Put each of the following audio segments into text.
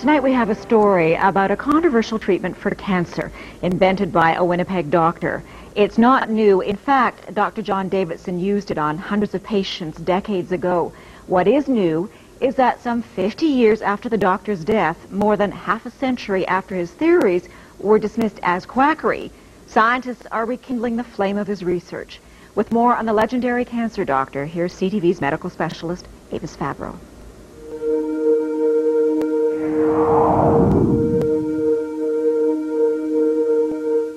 Tonight we have a story about a controversial treatment for cancer invented by a Winnipeg doctor. It's not new. In fact, Dr. John Davidson used it on hundreds of patients decades ago. What is new is that some 50 years after the doctor's death, more than half a century after his theories were dismissed as quackery, scientists are rekindling the flame of his research. With more on the legendary cancer doctor, here's CTV's medical specialist, Avis Fabro.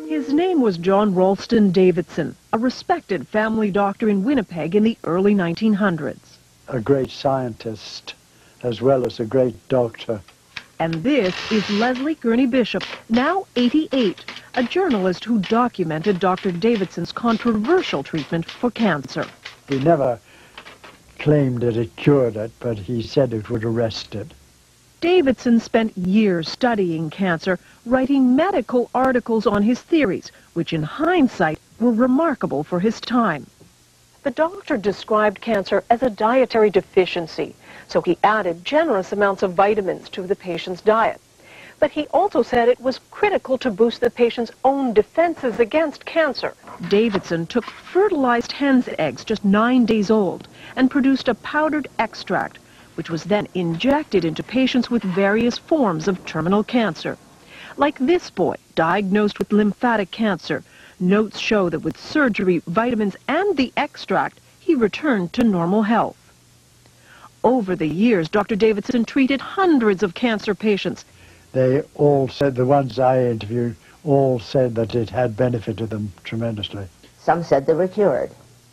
His name was John Ralston Davidson, a respected family doctor in Winnipeg in the early 1900s. A great scientist as well as a great doctor. And this is Leslie Gurney Bishop, now 88, a journalist who documented Dr. Davidson's controversial treatment for cancer. He never claimed that it cured it, but he said it would arrest it. Davidson spent years studying cancer, writing medical articles on his theories, which in hindsight were remarkable for his time. The doctor described cancer as a dietary deficiency, so he added generous amounts of vitamins to the patient's diet. But he also said it was critical to boost the patient's own defenses against cancer. Davidson took fertilized hen's eggs just 9 days old and produced a powdered extract, which was then injected into patients with various forms of terminal cancer. Like this boy, diagnosed with lymphatic cancer, notes show that with surgery, vitamins, and the extract, he returned to normal health. Over the years, Dr. Davidson treated hundreds of cancer patients. They all said, the ones I interviewed, all said that it had benefited them tremendously. Some said they were cured.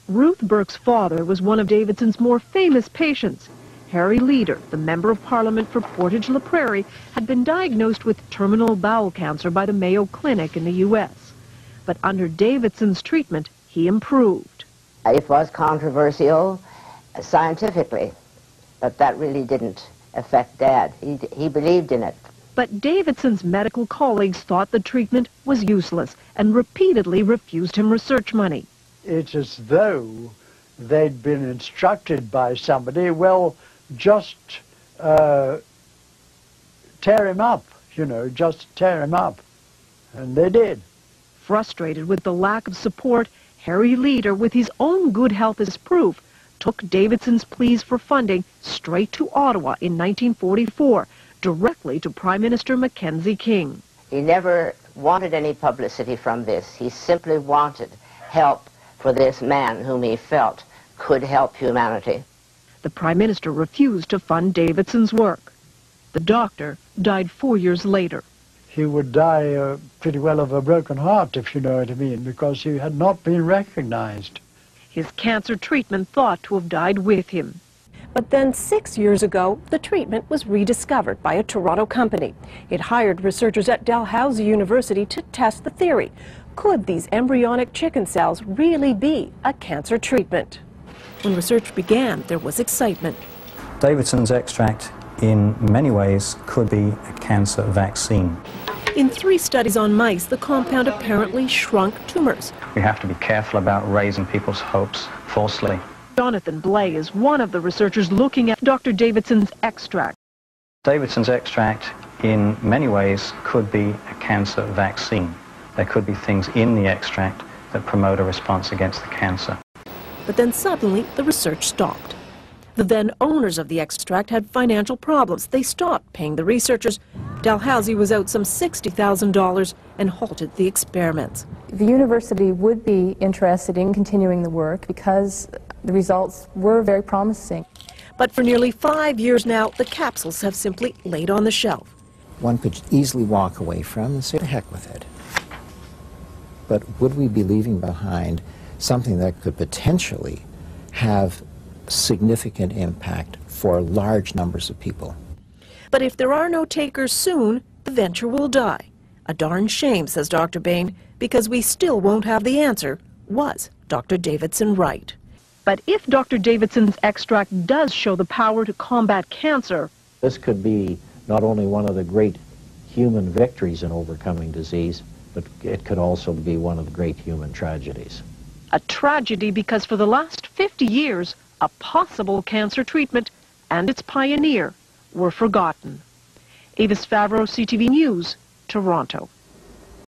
Ruth Burke's father was one of Davidson's more famous patients. Harry Leader, the Member of Parliament for Portage-la Prairie, had been diagnosed with terminal bowel cancer by the Mayo Clinic in the U.S. But under Davidson's treatment, he improved. It was controversial scientifically, but that really didn't affect Dad. He believed in it. But Davidson's medical colleagues thought the treatment was useless and repeatedly refused him research money. It's as though they'd been instructed by somebody, well, just tear him up, just tear him up. And they did. Frustrated with the lack of support, Harry Leader, with his own good health as proof, took Davidson's pleas for funding straight to Ottawa in 1944, directly to Prime Minister Mackenzie King. He never wanted any publicity from this. He simply wanted help for this man whom he felt could help humanity. The Prime Minister refused to fund Davidson's work. The doctor died 4 years later. He would die pretty well of a broken heart, if you know what I mean, because he had not been recognized. His cancer treatment thought to have died with him. But then 6 years ago, the treatment was rediscovered by a Toronto company. It hired researchers at Dalhousie University to test the theory. Could these embryonic chicken cells really be a cancer treatment? When research began, there was excitement. Davidson's extract, in many ways, could be a cancer vaccine. In 3 studies on mice, the compound apparently shrunk tumors. We have to be careful about raising people's hopes falsely. Jonathan Blay is one of the researchers looking at Dr. Davidson's extract. Davidson's extract, in many ways, could be a cancer vaccine. There could be things in the extract that promote a response against the cancer. But then suddenly, the research stopped. The then owners of the extract had financial problems. They stopped paying the researchers. Dalhousie was out some $60,000 and halted the experiments. The university would be interested in continuing the work because the results were very promising. But for nearly 5 years now, the capsules have simply laid on the shelf. One could easily walk away from and say, to heck with it. But would we be leaving behind something that could potentially have significant impact for large numbers of people? But if there are no takers soon, the venture will die. A darn shame, says Dr. Bain, because we still won't have the answer. Was Dr. Davidson right? But if Dr. Davidson's extract does show the power to combat cancer, this could be not only one of the great human victories in overcoming disease, but it could also be one of the great human tragedies. A tragedy because for the last 50 years, a possible cancer treatment and its pioneer were forgotten. Avis Favreau, CTV News, Toronto.